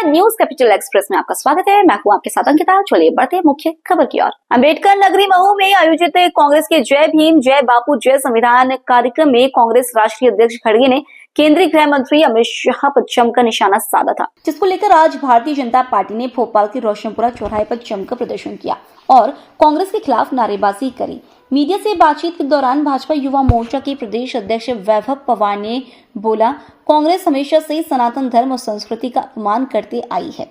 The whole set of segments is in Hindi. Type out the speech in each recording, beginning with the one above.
न्यूज कैपिटल एक्सप्रेस में आपका स्वागत है। मैं हूं आपके साथ अंकिता। चलिए बढ़ते हैं मुख्य खबर की ओर। अम्बेडकर नगरी महू में आयोजित कांग्रेस के जय भीम जय बापू जय संविधान कार्यक्रम में कांग्रेस राष्ट्रीय अध्यक्ष खड़गे ने केंद्रीय गृह मंत्री अमित शाह पर जमकर निशाना साधा था, जिसको लेकर आज भारतीय जनता पार्टी ने भोपाल के रोशनपुरा चौराहे पर जमकर प्रदर्शन किया और कांग्रेस के खिलाफ नारेबाजी करी। मीडिया से बातचीत के दौरान भाजपा युवा मोर्चा के प्रदेश अध्यक्ष वैभव पवार ने बोला, कांग्रेस हमेशा से सनातन धर्म और संस्कृति का अपमान करते आई है।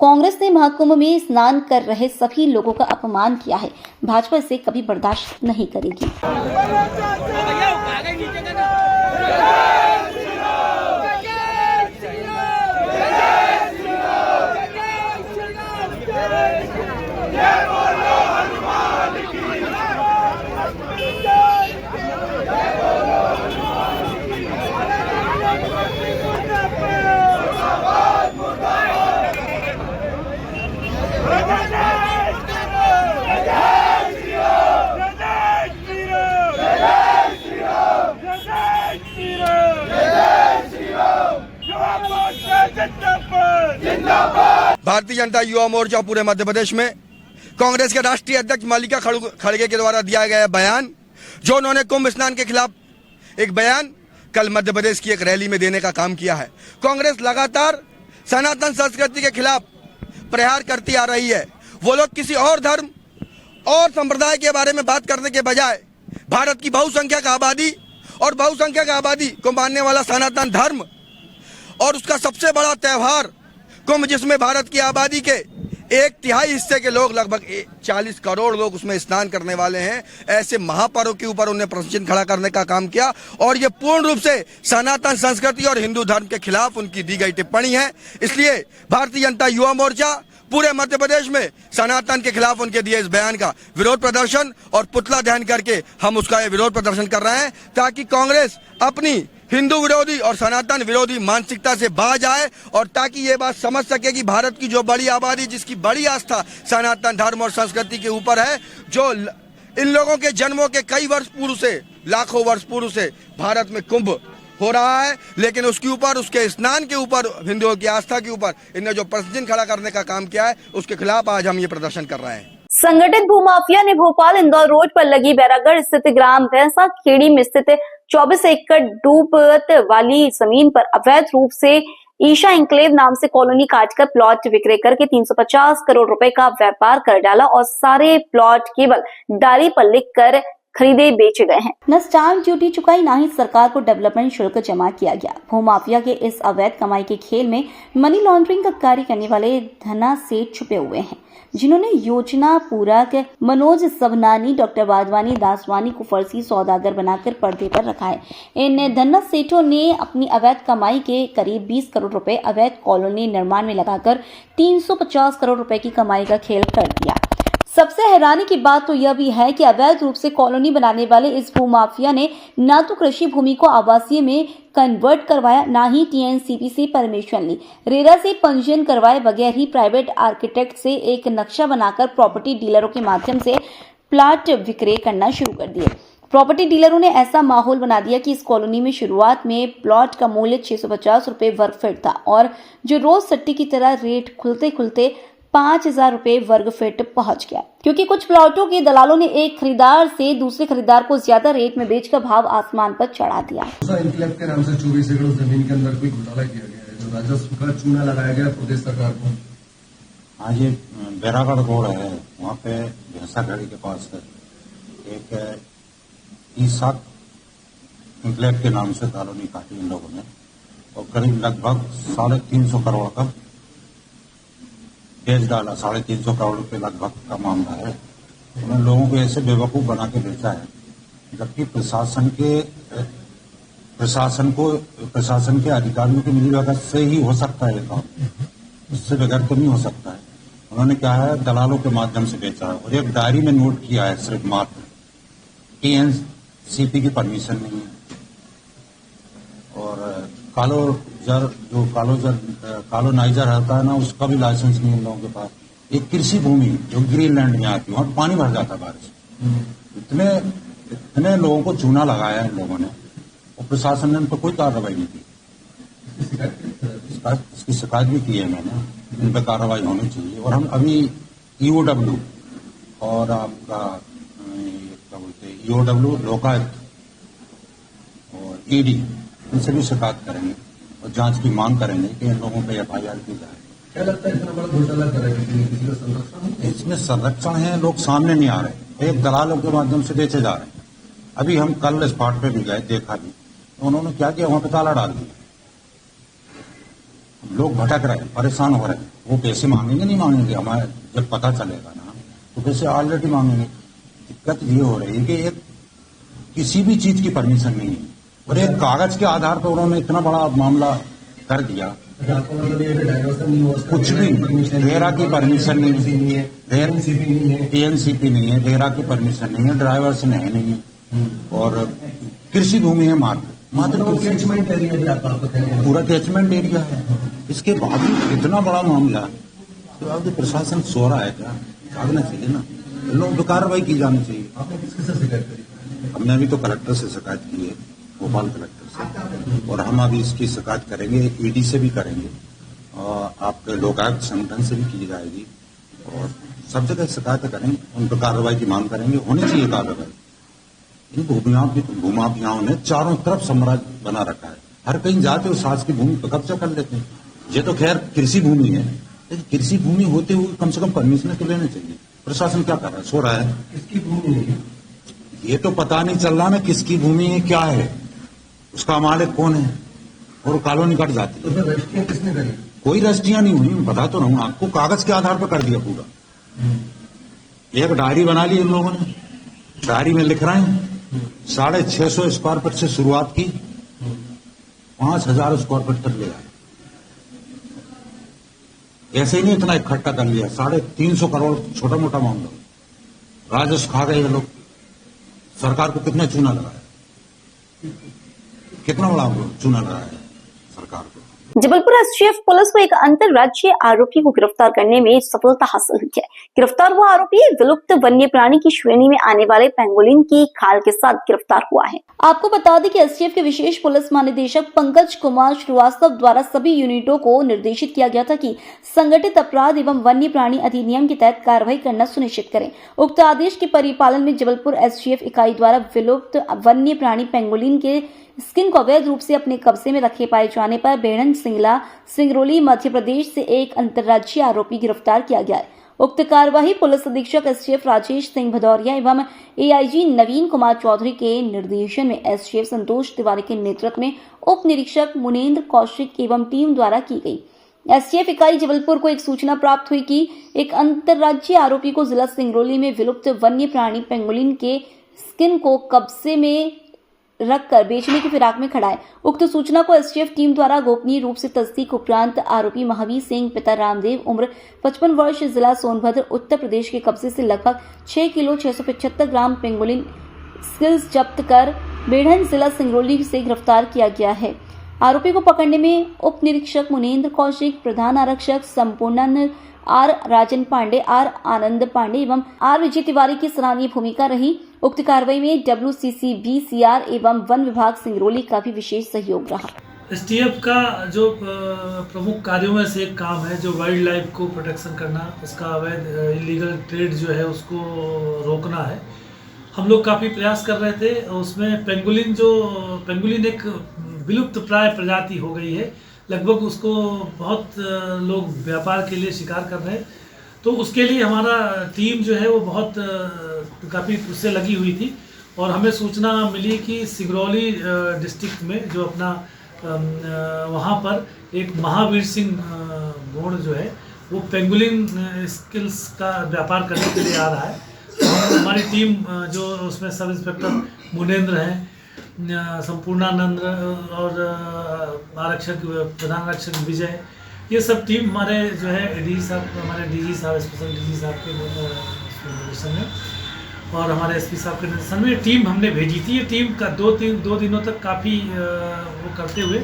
कांग्रेस ने महाकुंभ में स्नान कर रहे सभी लोगों का अपमान किया है। भाजपा इसे कभी बर्दाश्त नहीं करेगी। भारतीय जनता युवा मोर्चा पूरे मध्य प्रदेश में कांग्रेस के राष्ट्रीय अध्यक्ष मल्लिका खड़गे के द्वारा दिया गया बयान, जो उन्होंने कुंभ स्नान के खिलाफ एक बयान कल मध्य प्रदेश की एक रैली में देने का काम किया है। कांग्रेस लगातार सनातन संस्कृति के खिलाफ प्रहार करती आ रही है। वो लोग किसी और धर्म और संप्रदाय के बारे में बात करने के बजाय भारत की बहुसंख्यक आबादी और बहुसंख्यक आबादी को मानने वाला सनातन धर्म और उसका सबसे बड़ा त्योहार कुंभ, जिसमें भारत की आबादी के 1/3 हिस्से के लोग, लगभग 40 करोड़ लोग उसमें स्नान करने वाले हैं, ऐसे महापर्व के ऊपर उन्हें प्रश्न खड़ा करने का काम किया और ये पूर्ण रूप से सनातन संस्कृति और हिंदू धर्म के खिलाफ उनकी दी गई टिप्पणी है। इसलिए भारतीय जनता युवा मोर्चा पूरे मध्य प्रदेश में सनातन के खिलाफ उनके दिए इस बयान का विरोध प्रदर्शन और पुतला दहन करके हम उसका ये विरोध प्रदर्शन कर रहे हैं, ताकि कांग्रेस अपनी हिंदू विरोधी और सनातन विरोधी मानसिकता से बाज आए और ताकि ये बात समझ सके कि भारत की जो बड़ी आबादी, जिसकी बड़ी आस्था सनातन धर्म और संस्कृति के ऊपर है, जो इन लोगों के जन्मों के कई वर्ष पूर्व से, लाखों वर्ष पूर्व से भारत में कुंभ हो रहा है, लेकिन उसके ऊपर, उसके स्नान के ऊपर, हिंदुओं की आस्था के ऊपर इन्हें जो प्रश्न खड़ा करने का काम किया है, उसके खिलाफ आज हम ये प्रदर्शन कर रहे हैं। संगठित भूमाफिया ने भोपाल इंदौर रोड पर लगी बैरागढ़ स्थित ग्राम भैंसा खेड़ी में स्थित 24 एकड़ डूबत वाली जमीन पर अवैध रूप से ईशा इंक्लेव नाम से कॉलोनी काटकर प्लॉट विक्रय करके 350 करोड़ रुपए का व्यापार कर डाला और सारे प्लॉट केवल डायरी पर लिख कर खरीदे बेचे गए हैं। न स्टाम्प ड्यूटी चुकाई, ना ही सरकार को डेवलपमेंट शुल्क जमा किया गया। भूमाफिया के इस अवैध कमाई के खेल में मनी लॉन्ड्रिंग का कार्य करने वाले धना सेठ छुपे हुए हैं, जिन्होंने योजना पूरक मनोज सबनानी, डॉक्टर वाधवानी, दासवानी को फर्जी सौदागर बनाकर पर्दे पर रखा है। इन धन्ना सेठों ने अपनी अवैध कमाई के करीब 20 करोड़ रुपए अवैध कॉलोनी निर्माण में लगाकर 350 करोड़ रुपए की कमाई का खेल कर दिया। सबसे हैरानी की बात तो यह भी है कि अवैध रूप से कॉलोनी बनाने वाले इस भूमाफिया ने न तो कृषि भूमि को आवासीय में कन्वर्ट करवाया, ना ही टीएनसीपी से परमिशन ली, रेरा से पंजीयन करवाए बगैर ही प्राइवेट आर्किटेक्ट से एक नक्शा बनाकर प्रॉपर्टी डीलरों के माध्यम से प्लाट विक्रय करना शुरू कर दिए। प्रॉपर्टी डीलरों ने ऐसा माहौल बना दिया कि इस कॉलोनी में शुरुआत में प्लॉट का मूल्य 650 रुपए वर्ग फीट था और जो रोज सट्टी की तरह रेट खुलते खुलते 5000 रुपए वर्ग फीट पहुंच गया, क्योंकि कुछ प्लॉटों के दलालों ने एक खरीदार से दूसरे खरीदार को ज्यादा रेट में बेचकर भाव आसमान पर चढ़ा दिया। इंक्लेव के नाम से 24 एकड़ जमीन के अंदर कोई घोटाला किया गया है, जो राजस्व का चूना लगाया गया प्रदेश सरकार को। हाँ, ये बैरागढ़ रोड है, वहाँ पे भैंसा घड़ी के पास एक ईसा इंक्लेव के नाम से कॉलोनी काटी इन लोगों ने और करीब लगभग 350 करोड़ का बेच डाला। 350 करोड़ रुपए लगभग का मामला है। उन्होंने लोगों को ऐसे बेवकूफ बना के बेचा है, जबकि प्रशासन के अधिकारियों की मिलीभगत से ही हो सकता है काम, उससे बगैर तो नहीं हो सकता है। उन्होंने क्या है, दलालों के माध्यम से बेचा है और एक डायरी में नोट किया है सिर्फ मात्र, टीएनसीपी की परमिशन नहीं है। और कालोनाइजर रहता है ना, उसका भी लाइसेंस नहीं है लोगों के पास। एक कृषि भूमि जो ग्रीनलैंड में आती है, वहां पानी भर जाता है बारिश। इतने लोगों को चूना लगाया इन लोगों ने और प्रशासन ने उन पर कोई कार्रवाई नहीं की। इसकी शिकायत भी की है मैंने। इन पर कार्रवाई होनी चाहिए। और हम अभी ईओडब्ल्यू और आपका क्या बोलते हैं ईओडब्ल्यू, लोकायुक्त और ईडी, इनसे भी शिकायत करेंगे और जांच की मांग करेंगे कि इन लोगों पर एफआईआर की जाए। क्या लगता है इतना बड़ा घोटाला कर रहे हैं, किसी का संरक्षण? इसमें संरक्षण है, लोग सामने नहीं आ रहे, एक दलालों के माध्यम से बेचे जा रहे हैं। अभी हम कल स्पॉट पे भी गए, देखा भी, तो उन्होंने क्या किया, वहां पे ताला डाल दिया। लोग भटक रहे हैं, परेशान हो रहे हैं। वो पैसे मांगेंगे नहीं मांगेंगे, हमारे जब पता चलेगा ना तो पैसे ऑलरेडी मांगेंगे। दिक्कत ये हो रही है कि एक किसी भी चीज की परमिशन नहीं है और एक कागज के आधार पर उन्होंने इतना बड़ा मामला कर दिया। आपको मतलब ये डाइवर्सन नहीं हुआ, कुछ भी रेरा की परमिशन नहीं है, एएनसीपी नहीं है, रेरा की परमिशन नहीं है, ड्राइवर्स है नहीं है, और कृषि भूमि है मात्र कैचमेंट एरिया भी आपका पूरा कैचमेंट एरिया है। इसके बावजूद इतना बड़ा मामला, तो अब प्रशासन सो रहा है क्या? जागना चाहिए ना, इन लोगों पर कार्रवाई की जानी चाहिए। आपने किससे शिकायत करी? हमने अभी तो कलेक्टर से शिकायत की है, भोपाल कलेक्टर से, और हम अभी इसकी शिकायत करेंगे, ईडी से भी करेंगे और आपके लोकायुक्त संगठन से भी की जाएगी और सब जगह शिकायत करेंगे, उन पर कार्रवाई की मांग करेंगे। होनी चाहिए कार्रवाई। इन भूमाफियाओं ने चारों तरफ साम्राज्य बना रखा है, हर कहीं जाते हो सास की भूमि पर कब्जा कर लेते हैं। ये तो खैर कृषि भूमि है, लेकिन कृषि भूमि होते हुए कम से कम परमिशन तो लेने चाहिए। प्रशासन क्या कर रहा है? सो रहा है। किसकी भूमि है? ये तो पता नहीं चल रहा ना किसकी भूमि है, क्या है, उसका मालिक कौन है, और कॉलोनी कट जाती तो है। फिर रजिस्ट्रियां किसने करी? कोई रजिस्ट्रियां नहीं हुई, बता तो रहा हूं आपको, कागज के आधार पर कर दिया पूरा। एक डायरी बना ली इन लोगों ने, डायरी में लिख रहे हैं 650 स्क्वायर फीट से शुरुआत की, 5000 स्क्वायर फीट तक ले आए। ऐसे ही नहीं इतना इकट्ठा कर लिया, 350 करोड़ छोटा मोटा मामला। राजस्व खा गए ये लोग। सरकार को कितना चूना लगाया, कितना बड़ा चूना लगाया सरकार को। जबलपुर एसटीएफ पुलिस को एक अंतर्राज्यीय आरोपी को गिरफ्तार करने में सफलता हासिल हुई है। गिरफ्तार हुआ आरोपी विलुप्त वन्य प्राणी की श्रेणी में आने वाले पेंगोलिन की खाल के साथ गिरफ्तार हुआ है। आपको बता दें कि एसटीएफ के विशेष पुलिस महानिदेशक पंकज कुमार श्रीवास्तव द्वारा सभी यूनिटों को निर्देशित किया गया था कि संगठित अपराध एवं वन्य प्राणी अधिनियम के तहत कार्रवाई करना सुनिश्चित करें। उक्त आदेश के परिपालन में जबलपुर एसटीएफ इकाई द्वारा विलुप्त वन्य प्राणी पेंगोलिन के स्किन को अवैध रूप से अपने कब्जे में रखे पाए जाने पर बेड़न सिंगला सिंगरौली मध्य प्रदेश से एक अंतर्राज्यीय आरोपी गिरफ्तार किया गया है। उक्त कार्यवाही पुलिस अधीक्षक एसटीएफ राजेश सिंह भदौरिया एवं एआईजी नवीन कुमार चौधरी के निर्देशन में एसटीएफ संतोष तिवारी के नेतृत्व में उप निरीक्षक मुनेन्द्र कौशिक एवं टीम द्वारा की गई। एसटीएफ इकाई जबलपुर को एक सूचना प्राप्त हुई कि एक अंतर्राज्यीय आरोपी को जिला सिंगरौली में विलुप्त वन्य प्राणी पेंगोलिन के स्किन को कब्जे में रखकर बेचने की फिराक में खड़ा है। उक्त सूचना को एसटीएफ टीम द्वारा गोपनीय रूप से तस्दीक उपरांत आरोपी महावीर सिंह पिता रामदेव उम्र 55 वर्ष जिला सोनभद्र उत्तर प्रदेश के कब्जे से लगभग 6 किलो 675 ग्राम पेंगोलिन स्किल्स जब्त कर बेढ़न जिला सिंगरौली से गिरफ्तार किया गया है। आरोपी को पकड़ने में उप निरीक्षक मुनेन्द्र कौशिक, प्रधान आरक्षक संपूर्णानंद, आर राजन पांडे, आर आनंद पांडे एवं आर विजय तिवारी की सराहनीय भूमिका रही। उक्त कार्रवाई में WCCB, CR एवं वन विभाग सिंगरौली का भी विशेष सहयोग रहा। एसटीएफ का जो प्रमुख कार्यों में से एक काम है जो वाइल्ड लाइफ को प्रोटेक्शन करना, उसका अवैध इलीगल ट्रेड जो है उसको रोकना है। हम लोग काफ़ी प्रयास कर रहे थे। उसमें पेंगुलिन एक विलुप्त प्राय प्रजाति हो गई है, लगभग उसको बहुत लोग व्यापार के लिए शिकार कर रहे हैं। तो उसके लिए हमारा टीम जो है वो बहुत काफ़ी उससे लगी हुई थी और हमें सूचना मिली कि सिंगरौली डिस्ट्रिक्ट में जो अपना वहाँ पर एक महावीर सिंह गोंड जो है वो पेंगुलिन स्किल्स का व्यापार करने के लिए आ रहा है। तो हमारी टीम जो उसमें सब इंस्पेक्टर मुनेन्द्र हैं, संपूर्णानंद और आरक्षक प्रधान आरक्षक विजय, ये सब टीम हमारे जो है डीजी साहब, हमारे डीजी साहब, स्पेशल डीजी साहब के निर्देशन में और हमारे एसपी साहब के निर्देशन में टीम हमने भेजी थी। ये टीम का दो दिनों तक काफ़ी वो करते हुए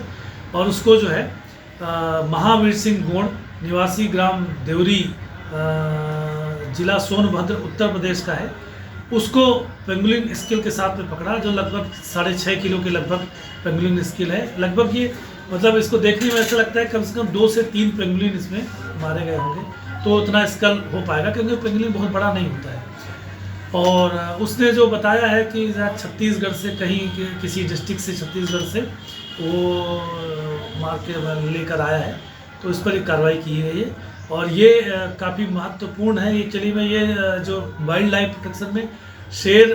और उसको जो है महावीर सिंह गोंड निवासी ग्राम देवरी जिला सोनभद्र उत्तर प्रदेश का है, उसको पेंगुलिन स्किल के साथ में पकड़ा जो लगभग 6.5 किलो के लगभग पेंगुलिन स्किल है। लगभग ये मतलब इसको देखने में ऐसा लगता है कम से कम 2 से 3 पेंगुलिन इसमें मारे गए होंगे, तो उतना स्कल हो पाएगा, क्योंकि पेंगुलिन बहुत बड़ा नहीं होता है। और उसने जो बताया है कि छत्तीसगढ़ से कहीं किसी डिस्ट्रिक्ट से, छत्तीसगढ़ से वो मार के लेकर आया है, तो इस पर एक कार्रवाई की गई है। और ये काफ़ी महत्वपूर्ण है। एक्चुअली में ये जो वाइल्ड लाइफ प्रोटेक्शन में शेर,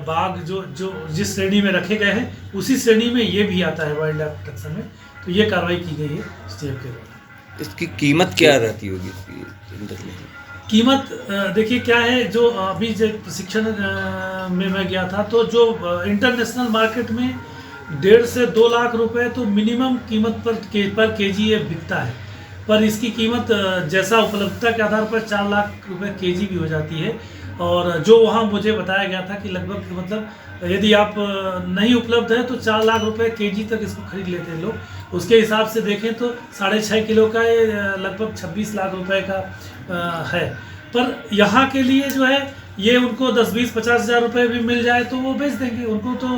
बाघ जो जो जिस श्रेणी में रखे गए हैं उसी श्रेणी में ये भी आता है वाइल्ड लाइफ प्रोटेक्शन में, तो ये कार्रवाई की गई है STF के द्वारा। इसकी कीमत क्या रहती होगी इसकी? कीमत देखिए क्या है, जो अभी जो प्रशिक्षण में मैं गया था, तो जो इंटरनेशनल मार्केट में 1.5 से 2 लाख रुपए तो मिनिमम कीमत पर केजी ये बिकता है, पर इसकी कीमत जैसा उपलब्धता के आधार पर 4 लाख रुपए केजी भी हो जाती है। और जो वहाँ मुझे बताया गया था कि लगभग मतलब यदि आप नहीं उपलब्ध है तो 4 लाख रुपए केजी तक इसको खरीद लेते हैं लोग। उसके हिसाब से देखें तो 6.5 किलो का ये लगभग 26 लाख रुपए का है। पर यहाँ के लिए जो है ये उनको 10, 20, 50 हज़ार रुपये भी मिल जाए तो वो बेच देंगे। उनको तो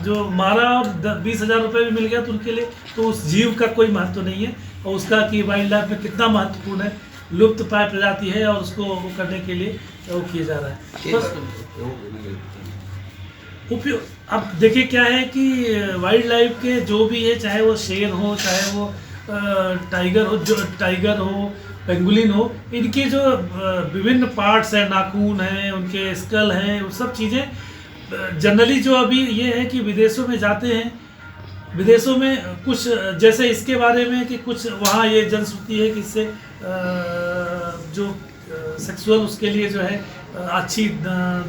जो मारा और 20 हज़ार रुपये भी मिल गया तो उनके लिए तो उस जीव का कोई महत्व नहीं है, और उसका कि वाइल्ड लाइफ में कितना महत्वपूर्ण है, लुप्त प्राय प्रजाति है, और उसको वो करने के लिए वो किया जा रहा है। बस उपयोग अब देखिए क्या है कि वाइल्ड लाइफ के जो भी है, चाहे वो शेर हो, चाहे वो टाइगर हो, पेंगुलिन हो, इनके जो विभिन्न पार्ट्स हैं, नाखून हैं, उनके स्कल हैं, वो सब चीज़ें जनरली जो अभी ये है कि विदेशों में जाते हैं, विदेशों में कुछ जैसे इसके बारे में कि कुछ वहाँ ये जनश्रुति है कि इससे जो सेक्सुअल उसके लिए जो है अच्छी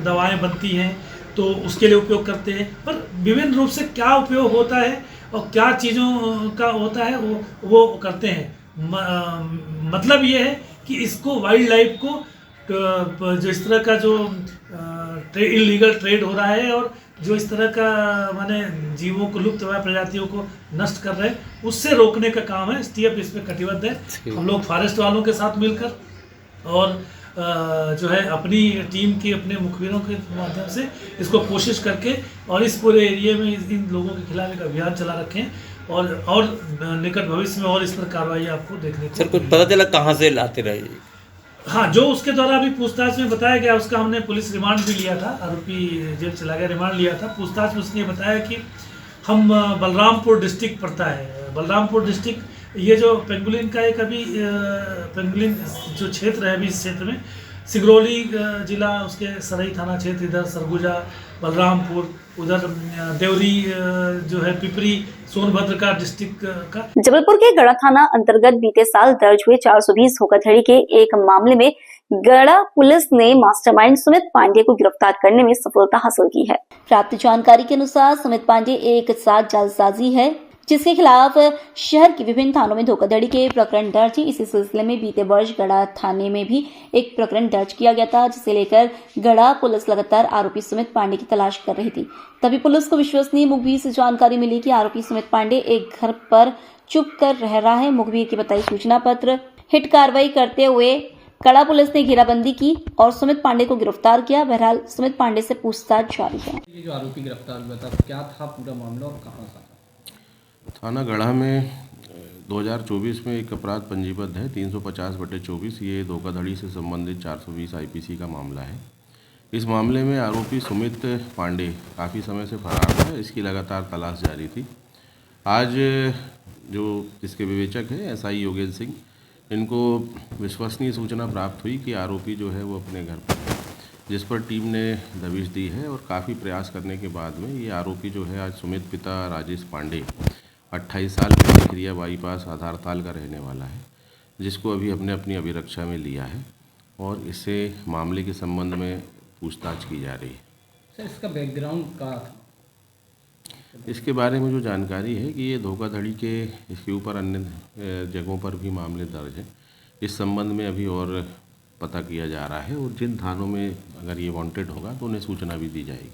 दवाएं बनती हैं, तो उसके लिए उपयोग करते हैं। पर विभिन्न रूप से क्या उपयोग होता है और क्या चीज़ों का होता है वो करते हैं। मतलब ये है कि इसको वाइल्ड लाइफ को जो इस तरह का जो इलीगल ट्रेड हो रहा है और जो इस तरह का माने जीवों को, लुप्त प्रजातियों को नष्ट कर रहे हैं, उससे रोकने का काम है। STF इस पर कटिबद्ध है। हम लोग फॉरेस्ट वालों के साथ मिलकर और जो है अपनी टीम के, अपने मुखबिरों के माध्यम से इसको कोशिश करके और इस पूरे एरिया में इन लोगों के खिलाफ एक अभियान चला रखें, और निकट भविष्य में और इस पर कार्रवाई आपको देखने को। सर कुछ पता चला कहाँ से लाते रहे? हाँ, जो उसके द्वारा अभी पूछताछ में बताया गया, उसका हमने पुलिस रिमांड भी लिया था, आरोपी जेल चला गया, रिमांड लिया था। पूछताछ में उसने बताया कि हम बलरामपुर डिस्ट्रिक्ट पड़ता है, बलरामपुर डिस्ट्रिक्ट, ये जो पेंगुलिन का एक अभी पेंगुलिन जो क्षेत्र है अभी इस क्षेत्र में सिगरौली जिला, उसके सरई थाना क्षेत्र, इधर सरगुजा, बलरामपुर, उधर देवरी जो है पिपरी, सोनभद्र का डिस्ट्रिक्ट का। जबलपुर के गढ़ा थाना अंतर्गत बीते साल दर्ज हुए 420 धोखाधड़ी के एक मामले में गढ़ा पुलिस ने मास्टरमाइंड सुमित पांडे को गिरफ्तार करने में सफलता हासिल की है। प्राप्त जानकारी के अनुसार सुमित पांडे एक साथ जालसाजी है, जिसके खिलाफ शहर के विभिन्न थानों में धोखाधड़ी के प्रकरण दर्ज है। इसी सिलसिले में बीते वर्ष गढ़ा थाने में भी एक प्रकरण दर्ज किया गया था, जिसे लेकर गढ़ा पुलिस लगातार आरोपी सुमित पांडे की तलाश कर रही थी। तभी पुलिस को विश्वसनीय मुखबिर से जानकारी मिली कि आरोपी सुमित पांडे एक घर पर चुप कर रह रहा है। मुखबिर की बताई सूचना पत्र हिट कार्रवाई करते हुए गढ़ा पुलिस ने घेराबंदी की और सुमित पांडे को गिरफ्तार किया। बहरहाल सुमित पांडे से पूछताछ जारी है। ये जो आरोपी गिरफ्तार हुआ था, क्या था पूरा मामला और कहां था? थाना गढ़ा में 2024 में एक अपराध पंजीबद्ध है 350/24। ये धोखाधड़ी से संबंधित 420 IPC का मामला है। इस मामले में आरोपी सुमित पांडे काफ़ी समय से फरार है, इसकी लगातार तलाश जारी थी। आज जो इसके विवेचक हैं SI योगेंद्र सिंह, इनको विश्वसनीय सूचना प्राप्त हुई कि आरोपी जो है वो अपने घर पर है, जिस पर टीम ने दबिश दी है और काफ़ी प्रयास करने के बाद में ये आरोपी जो है आज सुमित पिता राजेश पांडे 28 साल के खिरिया बाईपास आधारताल का रहने वाला है, जिसको अभी अपने अपनी अभिरक्षा में लिया है और इससे मामले के संबंध में पूछताछ की जा रही है। सर, इसका बैकग्राउंड क्या था? इसके बारे में जो जानकारी है कि ये धोखाधड़ी के इसके ऊपर अन्य जगहों पर भी मामले दर्ज हैं। इस संबंध में अभी और पता किया जा रहा है और जिन थानों में अगर ये वांटेड होगा तो उन्हें सूचना भी दी जाएगी।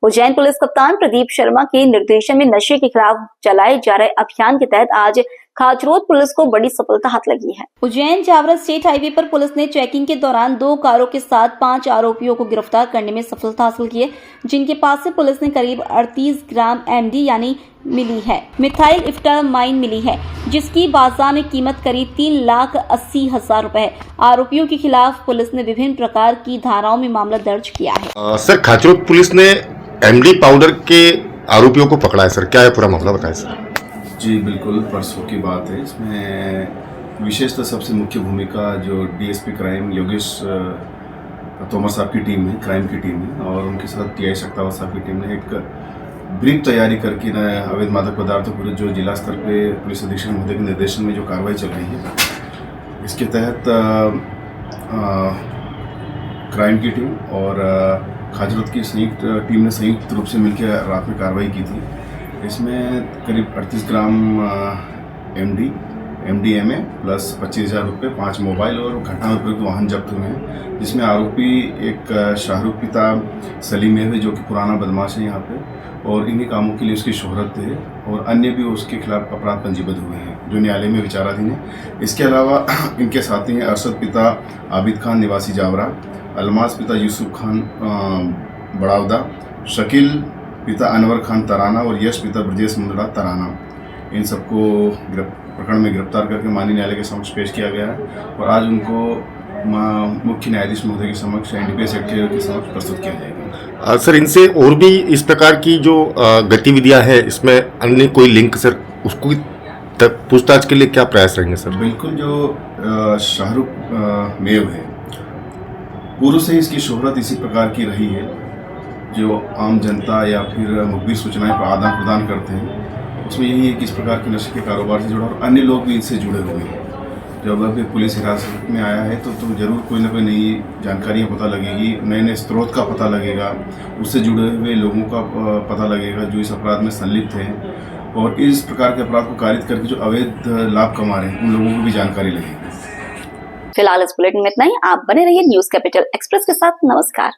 उज्जैन पुलिस कप्तान प्रदीप शर्मा के निर्देशन में नशे के खिलाफ चलाए जा रहे अभियान के तहत आज खाचरोद पुलिस को बड़ी सफलता हाथ लगी है। उज्जैन जावरा स्टेट हाईवे पर पुलिस ने चेकिंग के दौरान 2 कारों के साथ 5 आरोपियों को गिरफ्तार करने में सफलता हासिल की है, जिनके पास से पुलिस ने करीब 38 ग्राम MD यानी मिली है मिथाइल इफ्टामाइन मिली है, जिसकी बाजार में कीमत करीब 3,80,000 रुपए है। आरोपियों के खिलाफ पुलिस ने विभिन्न प्रकार की धाराओं में मामला दर्ज किया है। सर, खाचरोद पुलिस ने MD पाउडर के आरोपियों को पकड़ा है सर, क्या है पूरा मामला बताएं सर। जी बिल्कुल, परसों की बात है। इसमें विशेषतः सबसे मुख्य भूमिका जो DSP क्राइम योगेश तोमर साहब की टीम है, क्राइम की टीम है, और उनके साथ TI शक्तावत साहब की टीम ने एक ब्रीफ तैयारी करके अवैध मादक पदार्थों विरुद्ध जो जिला स्तर पे पुलिस अधीक्षक महोदय के निर्देशन में जो कार्रवाई चल रही है, इसके तहत क्राइम की टीम और खाचरोद की संयुक्त टीम ने संयुक्त रूप से मिलकर रात में कार्रवाई की थी। इसमें करीब 38 ग्राम MDMA प्लस 25,000 रुपये, 5 मोबाइल और घटना में प्रयुक्त वाहन जब्त हुए हैं, जिसमें आरोपी एक शाहरुख पिता सलीम है जो कि पुराना बदमाश है यहाँ पे, और इन्हीं कामों के लिए उसकी शोहरत है, और अन्य भी उसके खिलाफ अपराध पंजीबद्ध हुए हैं जो न्यायालय में विचाराधीन है। इसके अलावा इनके साथी हैं अरशद पिता आबिद खान निवासी जावरा, अलमास पिता यूसुफ खान बड़ावदा, शकील पिता अनवर खान तराना और यश पिता ब्रजेश मुंदड़ा तराना। इन सबको प्रकरण में गिरफ्तार करके माननीय न्यायालय के समक्ष पेश किया गया है, और आज उनको मुख्य न्यायाधीश महोदय के समक्ष NDPS एक्ट के समक्ष प्रस्तुत किया जाएगा। सर, इनसे और भी इस प्रकार की जो गतिविधियां हैं, इसमें अन्य कोई लिंक सर, उसको पूछताछ के लिए क्या प्रयास रहेंगे सर। बिल्कुल, जो शाहरुख मेव है, पूर्व से इसकी शोहरत इसी प्रकार की रही है, जो आम जनता या फिर मुखबिर सूचनाएं आदान प्रदान करते हैं, उसमें यही है कि इस प्रकार के नशे के कारोबार से जुड़ा और अन्य लोग भी इससे जुड़े हुए हैं। जब अभी पुलिस हिरासत में आया है तो जरूर कोई ना कोई नई जानकारियाँ पता लगेगी, नए नए स्रोत का पता लगेगा, उससे जुड़े हुए लोगों का पता लगेगा जो इस अपराध में संलिप्त हैं, और इस प्रकार के अपराध को कारित करके जो अवैध लाभ कमा रहे हैं उन लोगों को भी जानकारी लगेगी। फिलहाल इस बुलेटिन में इतना ही। आप बने रहिए न्यूज कैपिटल एक्सप्रेस के साथ। नमस्कार।